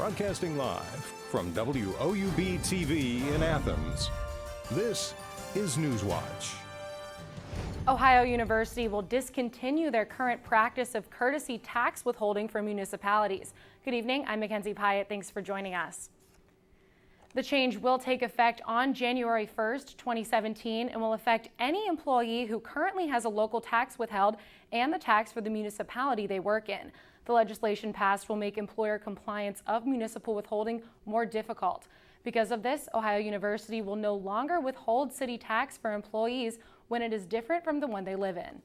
Broadcasting live from WOUB TV in Athens, this is Newswatch. Ohio University will discontinue their current practice of courtesy tax withholding for municipalities. Good evening, I'm Mackenzie Pyatt. Thanks for joining us. The change will take effect on January 1st, 2017 and will affect any employee who currently has a local tax withheld and the tax for the municipality they work in. The legislation passed will make employer compliance of municipal withholding more difficult. Because of this, Ohio University will no longer withhold city tax for employees when it is different from the one they live in.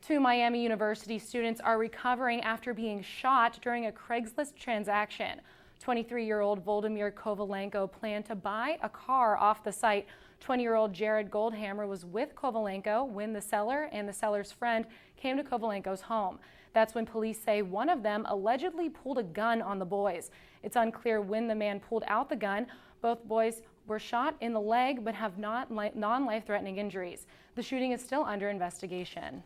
Two Miami University students are recovering after being shot during a Craigslist transaction. 23-year-old Voldemir Kovalenko planned to buy a car off the site. 20-year-old Jared Goldhammer was with Kovalenko when the seller and the seller's friend came to Kovalenko's home. That's when police say one of them allegedly pulled a gun on the boys. It's unclear when the man pulled out the gun. Both boys were shot in the leg but have non-life-threatening injuries. The shooting is still under investigation.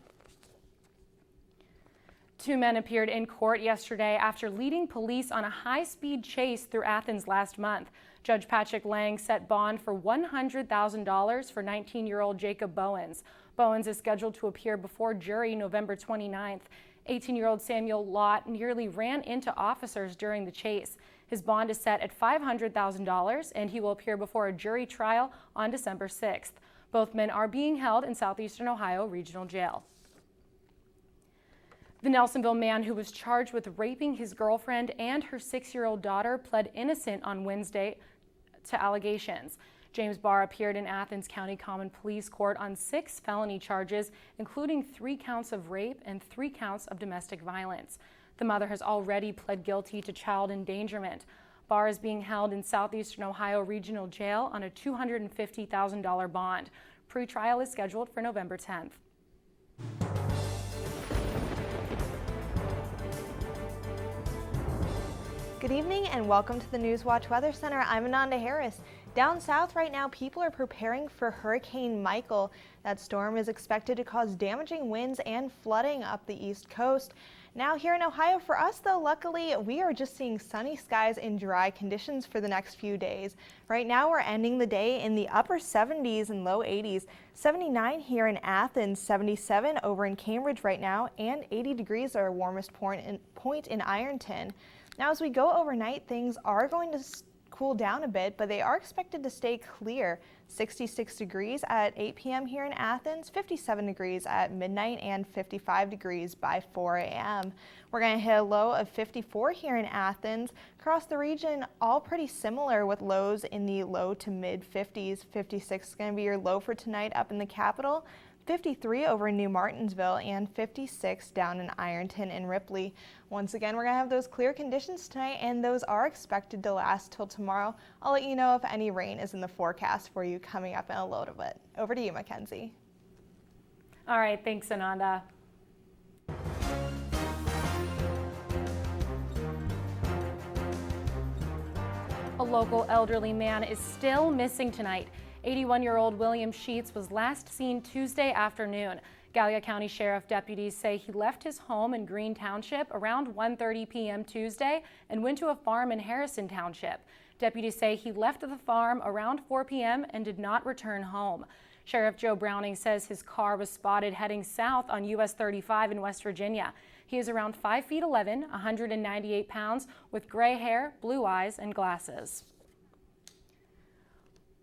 Two men appeared in court yesterday after leading police on a high-speed chase through Athens last month. Judge Patrick Lang set bond for $100,000 for 19-year-old Jacob Bowens. Bowens is scheduled to appear before jury November 29th. 18-year-old Samuel Lott nearly ran into officers during the chase. His bond is set at $500,000 and he will appear before a jury trial on December 6th. Both men are being held in Southeastern Ohio Regional Jail. The Nelsonville man who was charged with raping his girlfriend and her 6-year-old daughter pled innocent on Wednesday to allegations. James Barr appeared in Athens County Common Pleas Court on 6 felony charges, including 3 counts of rape and 3 counts of domestic violence. The mother has already pled guilty to child endangerment. Barr is being held in Southeastern Ohio Regional Jail on a $250,000 bond. Pre-trial is scheduled for November 10th. Good evening and welcome to the Newswatch Weather Center. I'm Ananda Harris. Down south right now, people are preparing for Hurricane Michael. That storm is expected to cause damaging winds and flooding up the East Coast. Now here in Ohio, for us though, luckily we are just seeing sunny skies and dry conditions for the next few days. Right now we're ending the day in the upper 70s and low 80s. 79 here in Athens, 77 over in Cambridge right now, and 80 degrees are our warmest point in Ironton. Now as we go overnight, things are going to cool down a bit, but they are expected to stay clear. 66 degrees at 8 p.m. here in Athens, 57 degrees at midnight, and 55 degrees by 4 a.m. We're going to hit a low of 54 here in Athens. Across the region, all pretty similar with lows in the low to mid 50s. 56 is going to be your low for tonight up in the capital. 53 over in New Martinsville, and 56 down in Ironton and Ripley. Once again, we're going to have those clear conditions tonight, and those are expected to last till tomorrow. I'll let you know if any rain is in the forecast for you coming up in a little bit. Over to you, Mackenzie. All right, thanks, Ananda. A local elderly man is still missing tonight. 81-year-old William Sheets was last seen Tuesday afternoon. Gallia County Sheriff deputies say he left his home in Green Township around 1:30 p.m. Tuesday and went to a farm in Harrison Township. Deputies say he left the farm around 4 p.m. and did not return home. Sheriff Joe Browning says his car was spotted heading south on US 35 in West Virginia. He is around 5 feet 11, 198 pounds, with gray hair, blue eyes, and glasses.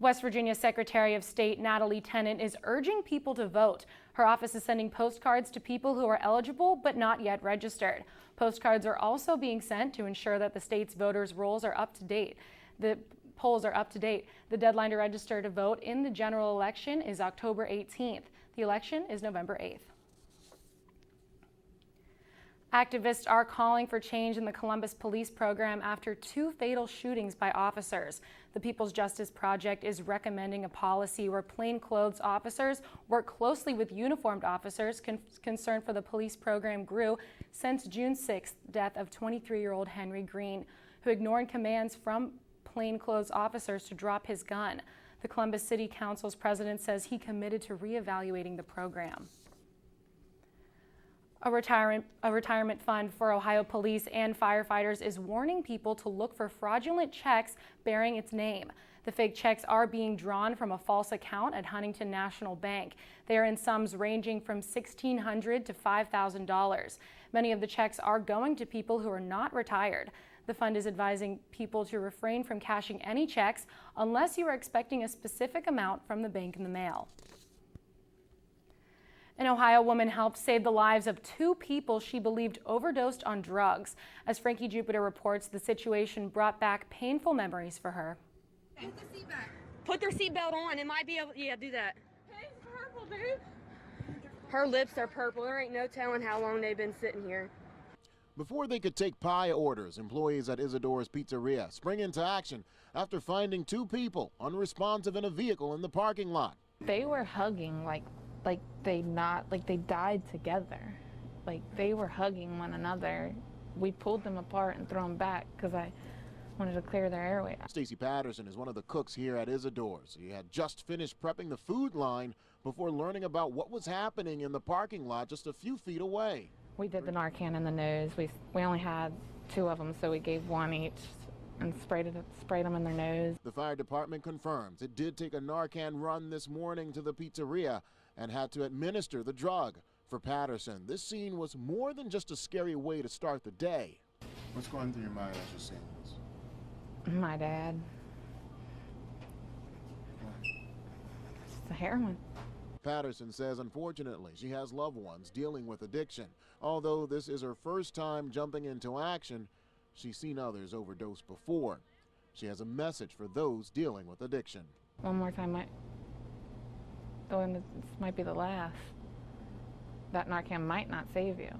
West Virginia Secretary of State Natalie Tennant is urging people to vote. Her office is sending postcards to people who are eligible but not yet registered. Postcards are also being sent to ensure that the state's voters' rolls are up to date. The polls are up to date. The deadline to register to vote in the general election is October 18th. The election is November 8th. Activists are calling for change in the Columbus police program after 2 fatal shootings by officers. The People's Justice Project is recommending a policy where plainclothes officers work closely with uniformed officers. Concern for the police program grew since June 6th death of 23-year-old Henry Green, who ignored commands from plainclothes officers to drop his gun. The Columbus City Council's president says he committed to reevaluating the program. A retirement fund for Ohio police and firefighters is warning people to look for fraudulent checks bearing its name. The fake checks are being drawn from a false account at Huntington National Bank. They are in sums ranging from $1,600 to $5,000. Many of the checks are going to people who are not retired. The fund is advising people to refrain from cashing any checks unless you are expecting a specific amount from the bank in the mail. An Ohio woman helped save the lives of 2 people she believed overdosed on drugs. As Frankie Jupiter reports, the situation brought back painful memories for her. Put the seat back. Put their seatbelt on. It might be able. Yeah, do that. It's purple, dude. Her lips are purple. There ain't no telling how long they've been sitting here. Before they could take pie orders, employees at Isidore's Pizzeria spring into action after finding 2 people unresponsive in a vehicle in the parking lot. They were hugging like they died together. Like they were hugging one another. We pulled them apart and threw them back because I wanted to clear their airway. Stacy Patterson is one of the cooks here at Isidore's. He had just finished prepping the food line before learning about what was happening in the parking lot just a few feet away. We did the Narcan in the nose. We only had 2 of them, so we gave 1 each and sprayed them in their nose. The fire department confirms it did take a Narcan run this morning to the pizzeria and had to administer the drug. For Patterson, this scene was more than just a scary way to start the day. What's going through your mind as you're seeing this? My dad. It's the heroin. Patterson says unfortunately she has loved ones dealing with addiction. Although this is her first time jumping into action, she's seen others overdose before. She has a message for those dealing with addiction. One more time, this might be the last. That Narcan might not save you.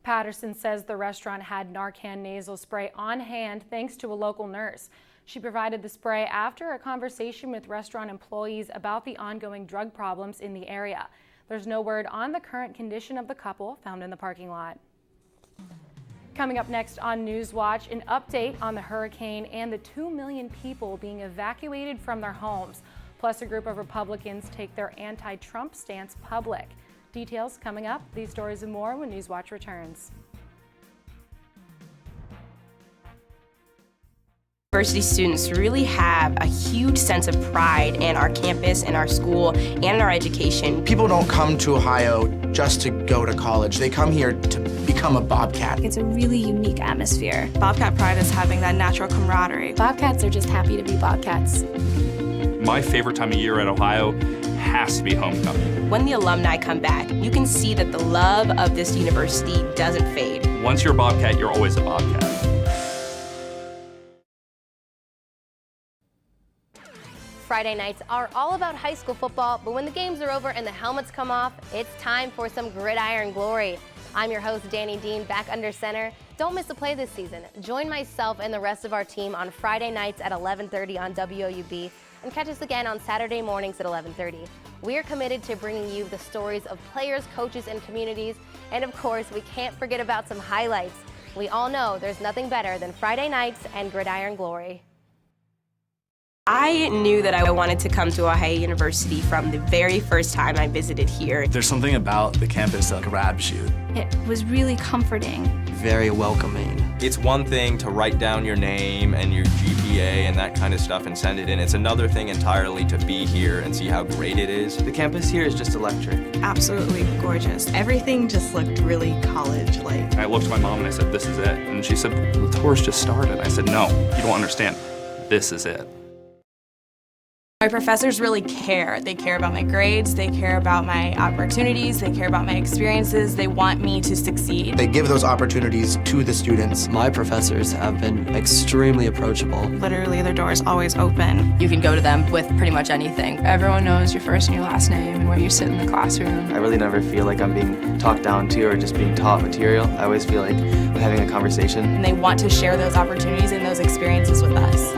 Patterson says the restaurant had Narcan nasal spray on hand thanks to a local nurse. She provided the spray after a conversation with restaurant employees about the ongoing drug problems in the area. There's no word on the current condition of the couple found in the parking lot. Coming up next on Newswatch, an update on the hurricane and the 2 million people being evacuated from their homes. Plus, a group of Republicans take their anti-Trump stance public. Details coming up. These stories and more when Newswatch returns. University students really have a huge sense of pride in our campus, in our school, and in our education. People don't come to Ohio just to go to college. They come here to become a Bobcat. It's a really unique atmosphere. Bobcat pride is having that natural camaraderie. Bobcats are just happy to be Bobcats. My favorite time of year at Ohio has to be homecoming. When the alumni come back, you can see that the love of this university doesn't fade. Once you're a Bobcat, you're always a Bobcat. Friday nights are all about high school football, but when the games are over and the helmets come off, it's time for some gridiron glory. I'm your host, Danny Dean, back under center. Don't miss a play this season. Join myself and the rest of our team on Friday nights at 11:30 on WOUB and catch us again on Saturday mornings at 11:30. We are committed to bringing you the stories of players, coaches, and communities, and of course, we can't forget about some highlights. We all know there's nothing better than Friday nights and gridiron glory. I knew that I wanted to come to Ohio University from the very first time I visited here. There's something about the campus that grabs you. It was really comforting. Very welcoming. It's one thing to write down your name and your GPA and that kind of stuff and send it in. It's another thing entirely to be here and see how great it is. The campus here is just electric. Absolutely gorgeous. Everything just looked really college-like. I looked at my mom and I said, "This is it." And she said, "The tour's just started." I said, "No, you don't understand. This is it." My professors really care. They care about my grades, they care about my opportunities, they care about my experiences, they want me to succeed. They give those opportunities to the students. My professors have been extremely approachable. Literally, their door is always open. You can go to them with pretty much anything. Everyone knows your first and your last name and where you sit in the classroom. I really never feel like I'm being talked down to or just being taught material. I always feel like I'm having a conversation. And they want to share those opportunities and those experiences with us.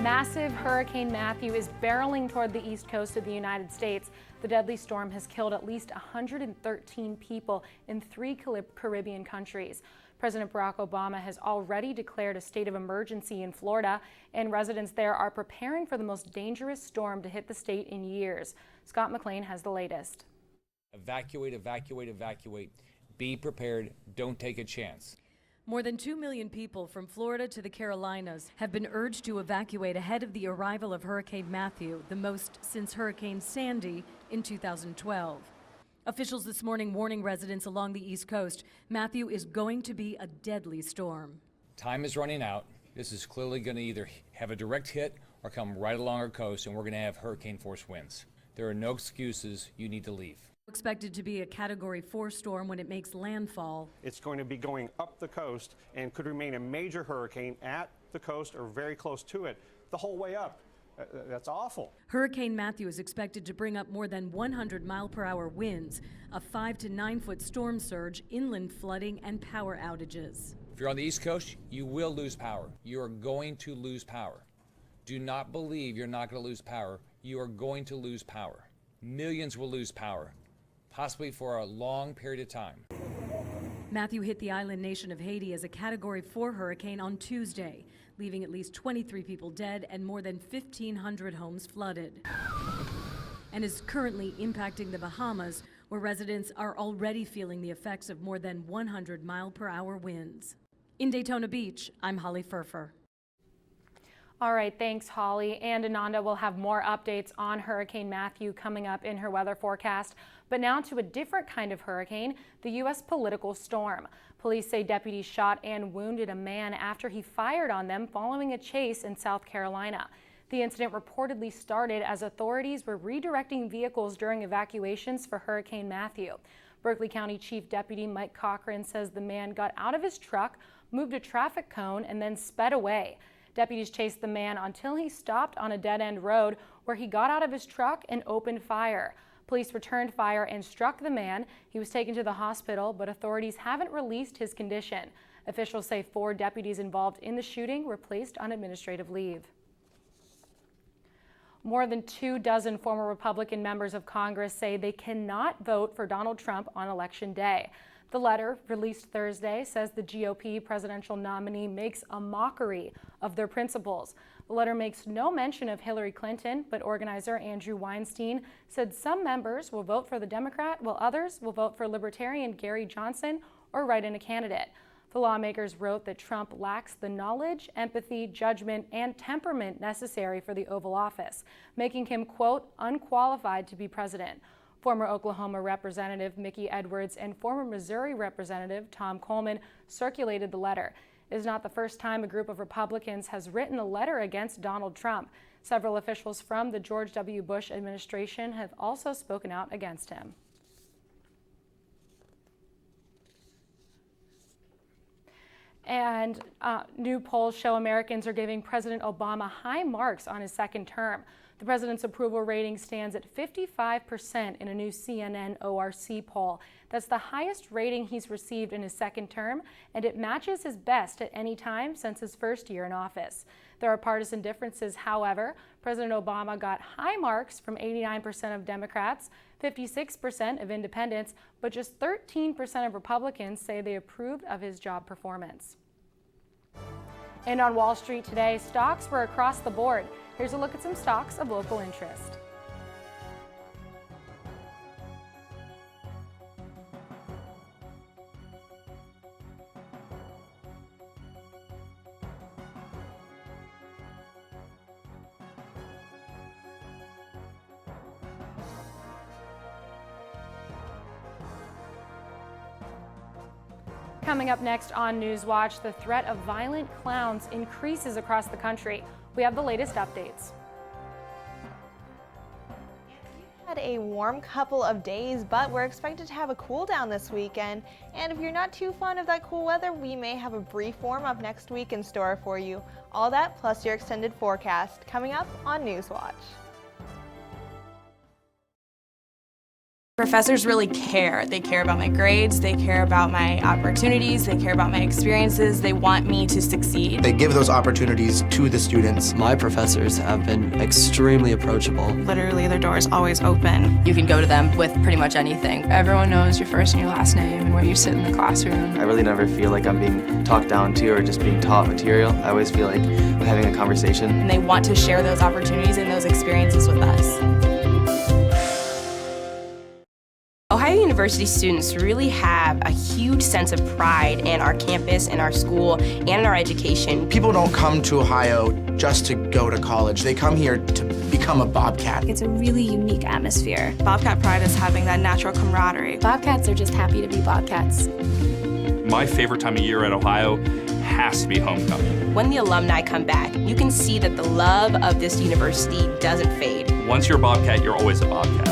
Massive Hurricane Matthew is barreling toward the east coast of the United States. The deadly storm has killed at least 113 people in 3 Caribbean countries. President Barack Obama has already declared a state of emergency in Florida, and residents there are preparing for the most dangerous storm to hit the state in years. Scott McLean has the latest. Evacuate, evacuate, evacuate. Be prepared. Don't take a chance. More than 2 million people from Florida to the Carolinas have been urged to evacuate ahead of the arrival of Hurricane Matthew, the most since Hurricane Sandy in 2012. Officials this morning warning residents along the East Coast, Matthew is going to be a deadly storm. Time is running out. This is clearly going to either have a direct hit or come right along our coast, and we're going to have hurricane force winds. There are no excuses. You need to leave. Expected to be a Category 4 storm when it makes landfall. It's going to be going up the coast and could remain a major hurricane at the coast or very close to it the whole way up. That's awful. Hurricane Matthew is expected to bring up more than 100-mile-per-hour winds, a 5 to 9 foot storm surge, inland flooding, and power outages. If you're on the East Coast, you will lose power. You are going to lose power. Do not believe you're not going to lose power. You are going to lose power. Millions will lose power, possibly for a long period of time. Matthew hit the island nation of Haiti as a Category 4 hurricane on Tuesday, leaving at least 23 people dead and more than 1,500 homes flooded. And is currently impacting the Bahamas, where residents are already feeling the effects of more than 100-mile-per-hour winds. In Daytona Beach, I'm Holly Furfer. All right, thanks, Holly. And Ananda will have more updates on Hurricane Matthew coming up in her weather forecast. But now to a different kind of hurricane, the U.S. political storm. Police say deputies shot and wounded a man after he fired on them following a chase in South Carolina. The incident reportedly started as authorities were redirecting vehicles during evacuations for Hurricane Matthew. Berkeley County Chief Deputy Mike Cochran says the man got out of his truck, moved a traffic cone, and then sped away. Deputies chased the man until he stopped on a dead-end road where he got out of his truck and opened fire. Police returned fire and struck the man. He was taken to the hospital, but authorities haven't released his condition. Officials say 4 deputies involved in the shooting were placed on administrative leave. More than 24 former Republican members of Congress say they cannot vote for Donald Trump on Election Day. The letter, released Thursday, says the GOP presidential nominee makes a mockery of their principles. The letter makes no mention of Hillary Clinton, but organizer Andrew Weinstein said some members will vote for the Democrat while others will vote for Libertarian Gary Johnson or write in a candidate. The lawmakers wrote that Trump lacks the knowledge, empathy, judgment, and temperament necessary for the Oval Office, making him, quote, unqualified to be president. Former Oklahoma Representative Mickey Edwards and former Missouri Representative Tom Coleman circulated the letter. It is not the first time a group of Republicans has written a letter against Donald Trump. Several officials from the George W. Bush administration have also spoken out against him. And new polls show Americans are giving President Obama high marks on his second term. The president's approval rating stands at 55% in a new CNN ORC poll. That's the highest rating he's received in his second term, and it matches his best at any time since his first year in office. There are partisan differences, however. President Obama got high marks from 89% of Democrats, 56% of independents, but just 13% of Republicans say they approved of his job performance. And on Wall Street today, stocks were across the board. Here's a look at some stocks of local interest. Coming up next on Newswatch, the threat of violent clowns increases across the country. We have the latest updates. Had a warm couple of days, but we're expected to have a cool down this weekend. And if you're not too fond of that cool weather, we may have a brief warm up next week in store for you. All that plus your extended forecast coming up on Newswatch. Professors really care. They care about my grades, they care about my opportunities, they care about my experiences, they want me to succeed. They give those opportunities to the students. My professors have been extremely approachable. Literally, their door is always open. You can go to them with pretty much anything. Everyone knows your first and your last name and where you sit in the classroom. I really never feel like I'm being talked down to or just being taught material. I always feel like I'm having a conversation. And they want to share those opportunities and those experiences with us. Ohio University students really have a huge sense of pride in our campus, in our school, and in our education. People don't come to Ohio just to go to college. They come here to become a Bobcat. It's a really unique atmosphere. Bobcat pride is having that natural camaraderie. Bobcats are just happy to be Bobcats. My favorite time of year at Ohio has to be homecoming. When the alumni come back, you can see that the love of this university doesn't fade. Once you're a Bobcat, you're always a Bobcat.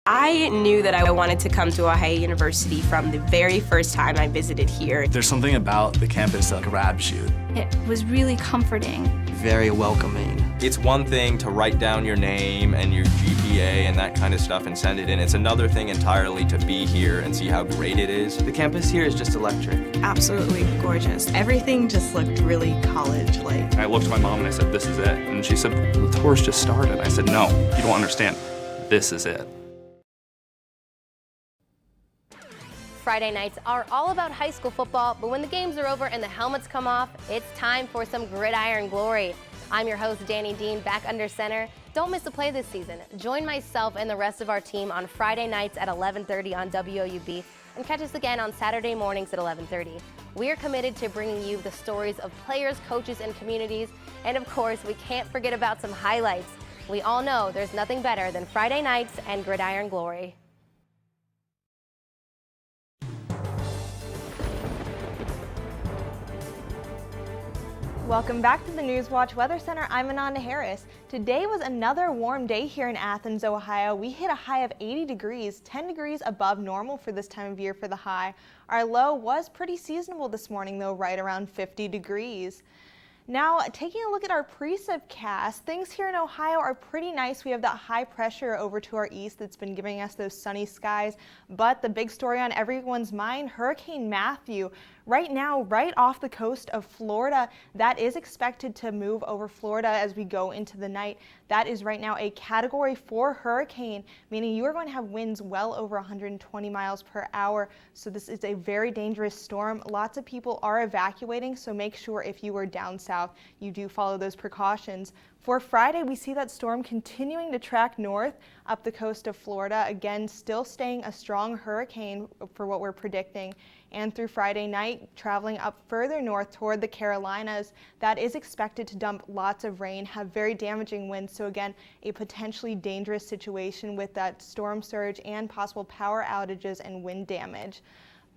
I knew that I wanted to come to Ohio University from the very first time I visited here. There's something about the campus that grabs you. It was really comforting. Very welcoming. It's one thing to write down your name and your GPA and that kind of stuff and send it in. It's another thing entirely to be here and see how great it is. The campus here is just electric. Absolutely gorgeous. Everything just looked really college-like. I looked at my mom and I said, "This is it." And she said, "The tour's just started." I said, "No, you don't understand. This is it." Friday nights are all about high school football, but when the games are over and the helmets come off, it's time for some gridiron glory. I'm your host, Danny Dean, back under center. Don't miss a play this season. Join myself and the rest of our team on Friday nights at 11:30 on WOUB and catch us again on Saturday mornings at 11:30. We are committed to bringing you the stories of players, coaches, and communities. And of course, we can't forget about some highlights. We all know there's nothing better than Friday nights and gridiron glory. Welcome back to the Newswatch Weather Center. I'm Ananda Harris. Today was another warm day here in Athens, Ohio. We hit a high of 80 degrees, 10 degrees above normal for this time of year for the high. Our low was pretty seasonable this morning though, right around 50 degrees. Now, taking a look at our precipcast, things here in Ohio are pretty nice. We have that high pressure over to our east that's been giving us those sunny skies. But the big story on everyone's mind, Hurricane Matthew. Right now, right off the coast of Florida, that is expected to move over Florida as we go into the night. That is right now a Category 4 hurricane, meaning you are going to have winds well over 120 miles per hour. So this is a very dangerous storm. Lots of people are evacuating, so make sure if you are down south, you do follow those precautions. For Friday, we see that storm continuing to track north up the coast of Florida. Again, still staying a strong hurricane for what we're predicting. And through Friday night, traveling up further north toward the Carolinas, that is expected to dump lots of rain, have very damaging winds. So again, a potentially dangerous situation with that storm surge and possible power outages and wind damage.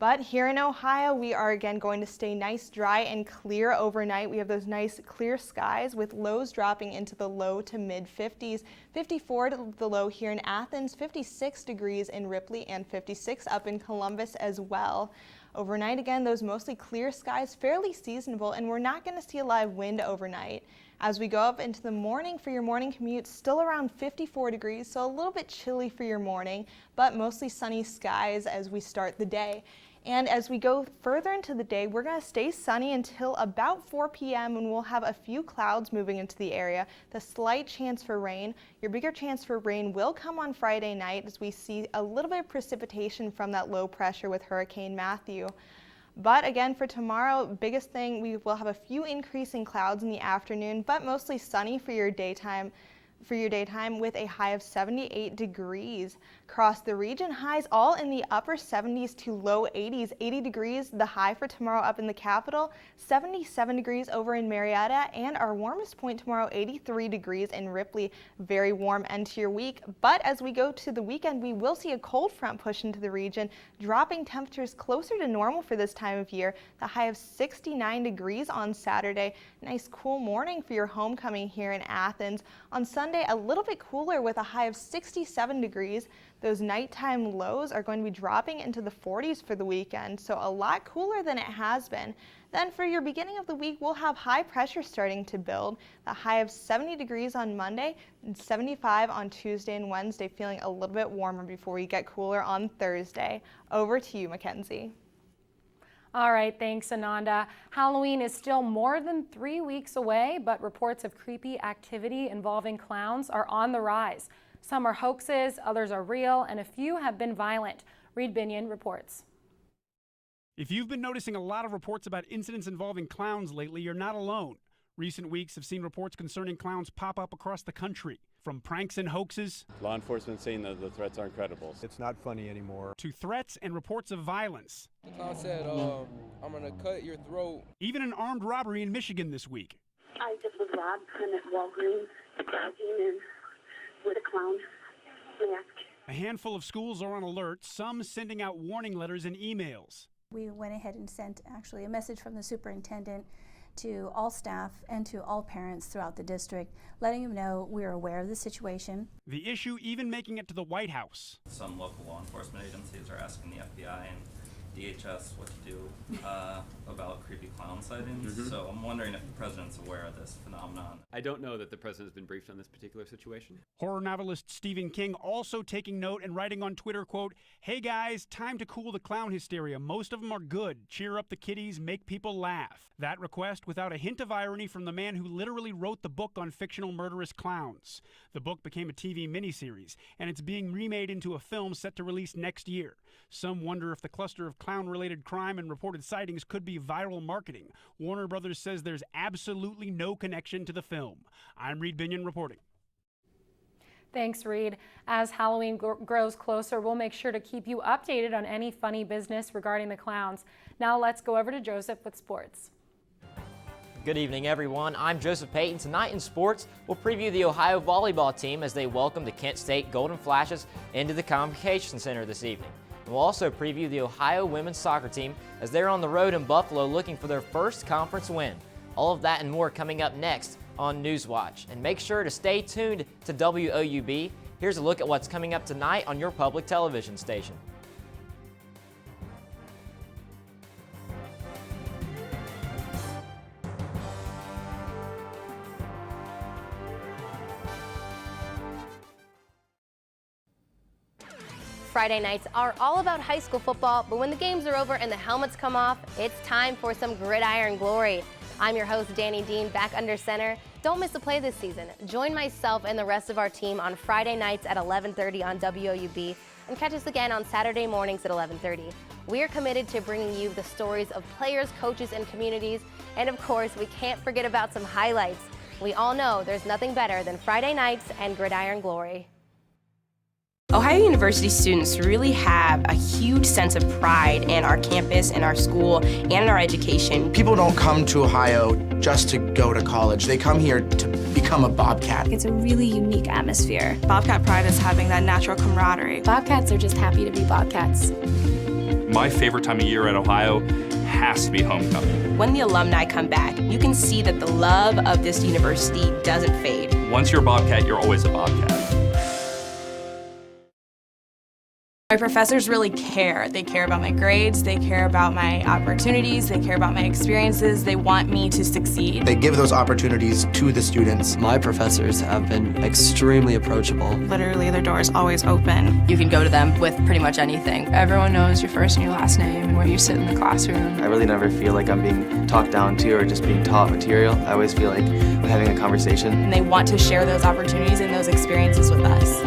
But here in Ohio, we are again going to stay nice, dry, and clear overnight. We have those nice clear skies with lows dropping into the low to mid 50s. 54 to the low here in Athens, 56 degrees in Ripley, and 56 up in Columbus as well. Overnight, again, those mostly clear skies, fairly seasonable, and we're not going to see a live wind overnight. As we go up into the morning for your morning commute, still around 54 degrees, so a little bit chilly for your morning, but mostly sunny skies as we start the day. And as we go further into the day, we're going to stay sunny until about 4 p.m. and we'll have a few clouds moving into the area. The slight chance for rain. Your bigger chance for rain will come on Friday night as we see a little bit of precipitation from that low pressure with Hurricane Matthew. But again, for tomorrow, biggest thing, we will have a few increasing clouds in the afternoon, but mostly sunny for your daytime with a high of 78 degrees. Across the region, highs all in the upper 70s to low 80s. 80 degrees, the high for tomorrow up in the capital, 77 degrees over in Marietta, and our warmest point tomorrow, 83 degrees in Ripley. Very warm end to your week. But as we go to the weekend, we will see a cold front push into the region, dropping temperatures closer to normal for this time of year. The high of 69 degrees on Saturday. Nice cool morning for your homecoming here in Athens. On Sunday, a little bit cooler with a high of 67 degrees. Those nighttime lows are going to be dropping into the 40s for the weekend, so a lot cooler than it has been. Then for your beginning of the week, we'll have high pressure starting to build. A high of 70 degrees on Monday and 75 on Tuesday and Wednesday, feeling a little bit warmer before we get cooler on Thursday. Over to you, Mackenzie. All right, thanks, Ananda. Halloween is still more than 3 weeks away, but reports of creepy activity involving clowns are on the rise. Some are hoaxes, others are real, and a few have been violent. Reed Binion reports. If you've been noticing a lot of reports about incidents involving clowns lately, you're not alone. Recent weeks have seen reports concerning clowns pop up across the country. From pranks and hoaxes, law enforcement saying that the threats aren't credible. It's not funny anymore. To threats and reports of violence. The clown said, I'm gonna cut your throat. Even an armed robbery in Michigan this week. I just was robbed. I'm at Walgreens. I came in with a clown mask. A handful of schools are on alert, some sending out warning letters and emails. We went ahead and sent actually a message from the superintendent to all staff and to all parents throughout the district, letting them know we're aware of the situation. The issue even making it to the White House. Some local law enforcement agencies are asking the FBI and DHS what to do about creepy clown sightings. So I'm wondering if the president's aware of this phenomenon. I don't know that the president has been briefed on this particular situation. Horror novelist Stephen King also taking note and writing on Twitter, quote, "Hey guys, time to cool the clown hysteria. Most of them are good. Cheer up the kiddies, make people laugh." That request without a hint of irony from the man who literally wrote the book on fictional murderous clowns. The book became a TV miniseries, and it's being remade into a film set to release next year. Some wonder if the cluster of clown-related crime and reported sightings could be viral marketing. Warner Brothers says there's absolutely no connection to the film. I'm Reed Binion reporting. Thanks, Reed. As Halloween grows closer, we'll make sure to keep you updated on any funny business regarding the clowns. Now let's go over to Joseph with sports. Good evening, everyone. I'm Joseph Payton. Tonight in sports, we'll preview the Ohio volleyball team as they welcome the Kent State Golden Flashes into the Convocation Center this evening. And we'll also preview the Ohio women's soccer team as they're on the road in Buffalo looking for their first conference win. All of that and more coming up next on Newswatch. And make sure to stay tuned to WOUB. Here's a look at what's coming up tonight on your public television station. Friday nights are all about high school football, but when the games are over and the helmets come off, it's time for some gridiron glory. I'm your host, Danny Dean, back under center. Don't miss a play this season. Join myself and the rest of our team on Friday nights at 11:30 on WOUB and catch us again on Saturday mornings at 11:30. We are committed to bringing you the stories of players, coaches, and communities. And of course, we can't forget about some highlights. We all know there's nothing better than Friday nights and gridiron glory. Ohio University students really have a huge sense of pride in our campus, in our school, and in our education. People don't come to Ohio just to go to college. They come here to become a Bobcat. It's a really unique atmosphere. Bobcat pride is having that natural camaraderie. Bobcats are just happy to be Bobcats. My favorite time of year at Ohio has to be homecoming. When the alumni come back, you can see that the love of this university doesn't fade. Once you're a Bobcat, you're always a Bobcat. My professors really care. They care about my grades, they care about my opportunities, they care about my experiences, they want me to succeed. They give those opportunities to the students. My professors have been extremely approachable. Literally, their door is always open. You can go to them with pretty much anything. Everyone knows your first and your last name and where you sit in the classroom. I really never feel like I'm being talked down to or just being taught material. I always feel like I'm having a conversation. And they want to share those opportunities and those experiences with us.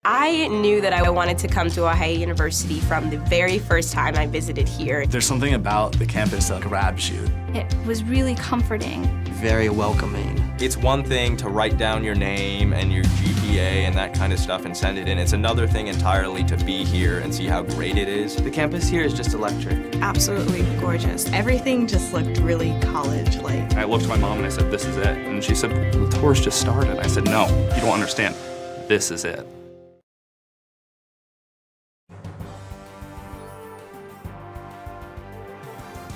I knew that I wanted to come to Ohio University from the very first time I visited here. There's something about the campus that grabs you. It was really comforting. Very welcoming. It's one thing to write down your name and your GPA and that kind of stuff and send it in. It's another thing entirely to be here and see how great it is. The campus here is just electric. Absolutely gorgeous. Everything just looked really college-like. I looked at my mom and I said, "This is it." And she said, "The tour's just started." I said, "No, you don't understand. This is it."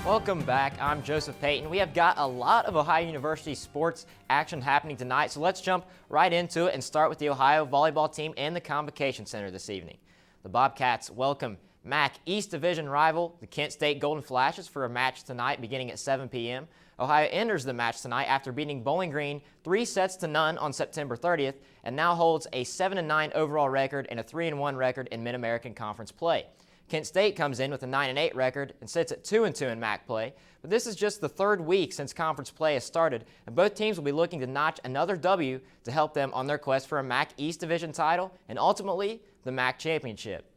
Welcome back. I'm Joseph Payton. We have got a lot of Ohio University sports action happening tonight, so let's jump right into it and start with the Ohio volleyball team and the Convocation Center this evening. The Bobcats welcome MAC East Division rival, the Kent State Golden Flashes, for a match tonight beginning at 7 p.m. Ohio enters the match tonight after beating Bowling Green 3-0 on September 30th and now holds a 7-9 overall record and a 3-1 record in Mid-American Conference play. Kent State comes in with a 9-8 record and sits at 2-2 in MAC play, but this is just the third week since conference play has started, and both teams will be looking to notch another W to help them on their quest for a MAC East Division title and ultimately the MAC championship.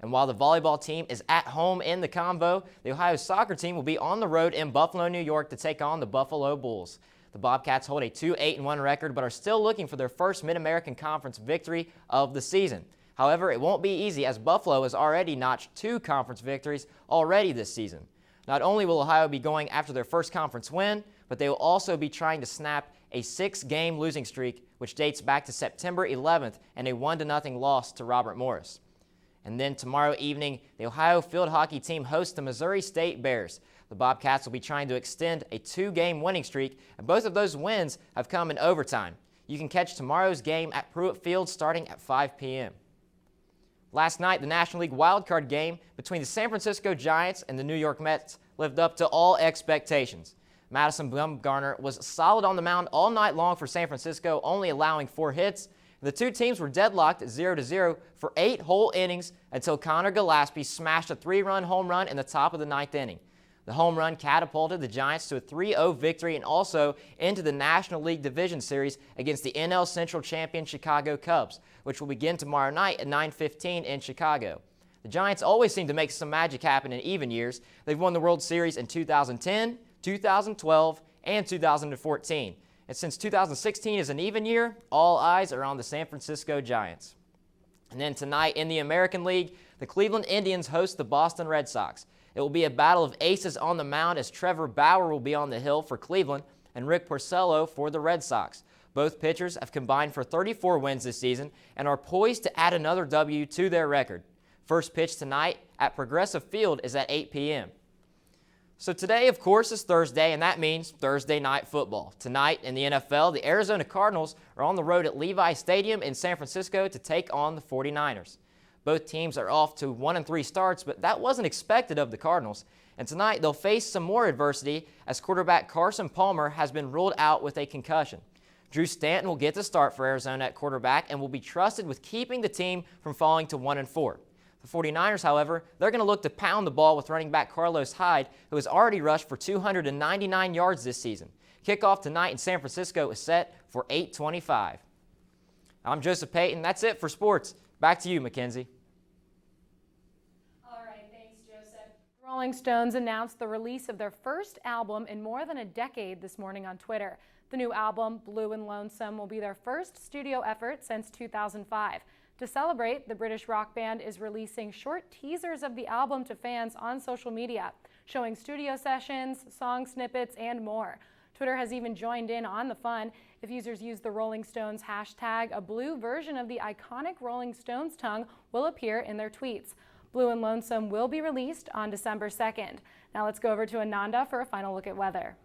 And while the volleyball team is at home in the Convo, the Ohio soccer team will be on the road in Buffalo, New York to take on the Buffalo Bulls. The Bobcats hold a 2-8-1 record but are still looking for their first Mid-American Conference victory of the season. However, it won't be easy as Buffalo has already notched 2 conference victories already this season. Not only will Ohio be going after their first conference win, but they will also be trying to snap a 6-game losing streak which dates back to September 11th and a 1-0 loss to Robert Morris. And then tomorrow evening, the Ohio field hockey team hosts the Missouri State Bears. The Bobcats will be trying to extend a 2-game winning streak, and both of those wins have come in overtime. You can catch tomorrow's game at Pruitt Field starting at 5 p.m. Last night, the National League wildcard game between the San Francisco Giants and the New York Mets lived up to all expectations. Madison Bumgarner was solid on the mound all night long for San Francisco, only allowing 4 hits. The two teams were deadlocked at 0-0 for 8 whole innings until Connor Gillespie smashed a 3-run home run in the top of the 9th inning. The home run catapulted the Giants to a 3-0 victory and also into the National League Division Series against the NL Central champion Chicago Cubs, which will begin tomorrow night at 9:15 in Chicago. The Giants always seem to make some magic happen in even years. They've won the World Series in 2010, 2012, and 2014. And since 2016 is an even year, all eyes are on the San Francisco Giants. And then tonight in the American League, the Cleveland Indians host the Boston Red Sox. It will be a battle of aces on the mound as Trevor Bauer will be on the hill for Cleveland and Rick Porcello for the Red Sox. Both pitchers have combined for 34 wins this season and are poised to add another W to their record. First pitch tonight at Progressive Field is at 8 p.m. So today, of course, is Thursday, and that means Thursday night football. Tonight in the NFL, the Arizona Cardinals are on the road at Levi Stadium in San Francisco to take on the 49ers. Both teams are off to 1-3 starts, but that wasn't expected of the Cardinals. And tonight they'll face some more adversity as quarterback Carson Palmer has been ruled out with a concussion. Drew Stanton will get the start for Arizona at quarterback and will be trusted with keeping the team from falling to 1-4. The 49ers, however, they're going to look to pound the ball with running back Carlos Hyde, who has already rushed for 299 yards this season. Kickoff tonight in San Francisco is set for 8:25. I'm Joseph Payton. That's it for sports. Back to you, Mackenzie. All right, thanks, Joseph. Rolling Stones announced the release of their first album in more than a decade this morning on Twitter. The new album, Blue and Lonesome, will be their first studio effort since 2005. To celebrate, the British rock band is releasing short teasers of the album to fans on social media, showing studio sessions, song snippets, and more. Twitter has even joined in on the fun. If users use the Rolling Stones hashtag, a blue version of the iconic Rolling Stones tongue will appear in their tweets. Blue and Lonesome will be released on December 2nd. Now let's go over to Ananda for a final look at weather.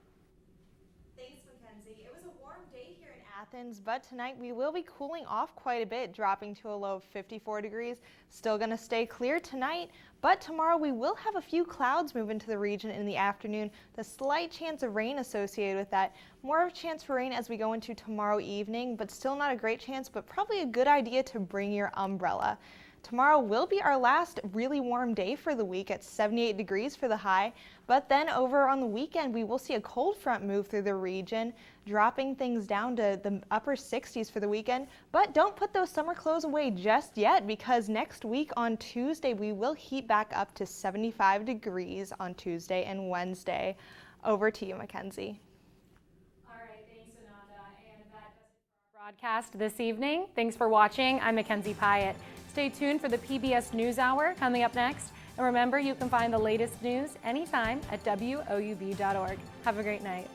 Thanks, Mackenzie. It was a warm day here in Athens, but tonight we will be cooling off quite a bit, dropping to a low of 54 degrees. Still going to stay clear tonight, but tomorrow we will have a few clouds move into the region in the afternoon. The slight chance of rain associated with that. More of a chance for rain as we go into tomorrow evening, but still not a great chance, but probably a good idea to bring your umbrella. Tomorrow will be our last really warm day for the week at 78 degrees for the high, but then over on the weekend we will see a cold front move through the region, dropping things down to the upper 60s for the weekend. But don't put those summer clothes away just yet, because next week on Tuesday we will heat back up to 75 degrees on Tuesday and Wednesday. Over to you, Mackenzie. All right, thanks, Ananda. And that does it for our broadcast this evening. Thanks for watching. I'm Mackenzie Pyatt. Stay tuned for the PBS NewsHour coming up next. And remember, you can find the latest news anytime at WOUB.org. Have a great night.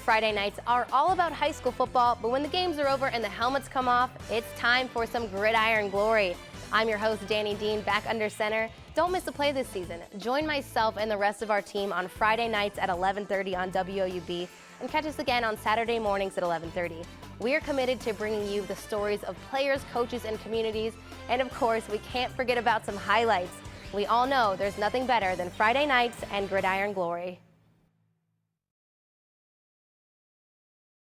Friday nights are all about high school football, but when the games are over and the helmets come off, it's time for some gridiron glory. I'm your host, Danny Dean, back under center. Don't miss a play this season. Join myself and the rest of our team on Friday nights at 11:30 on WOUB, and catch us again on Saturday mornings at 11:30. We are committed to bringing you the stories of players, coaches, and communities, and of course, we can't forget about some highlights. We all know there's nothing better than Friday nights and gridiron glory.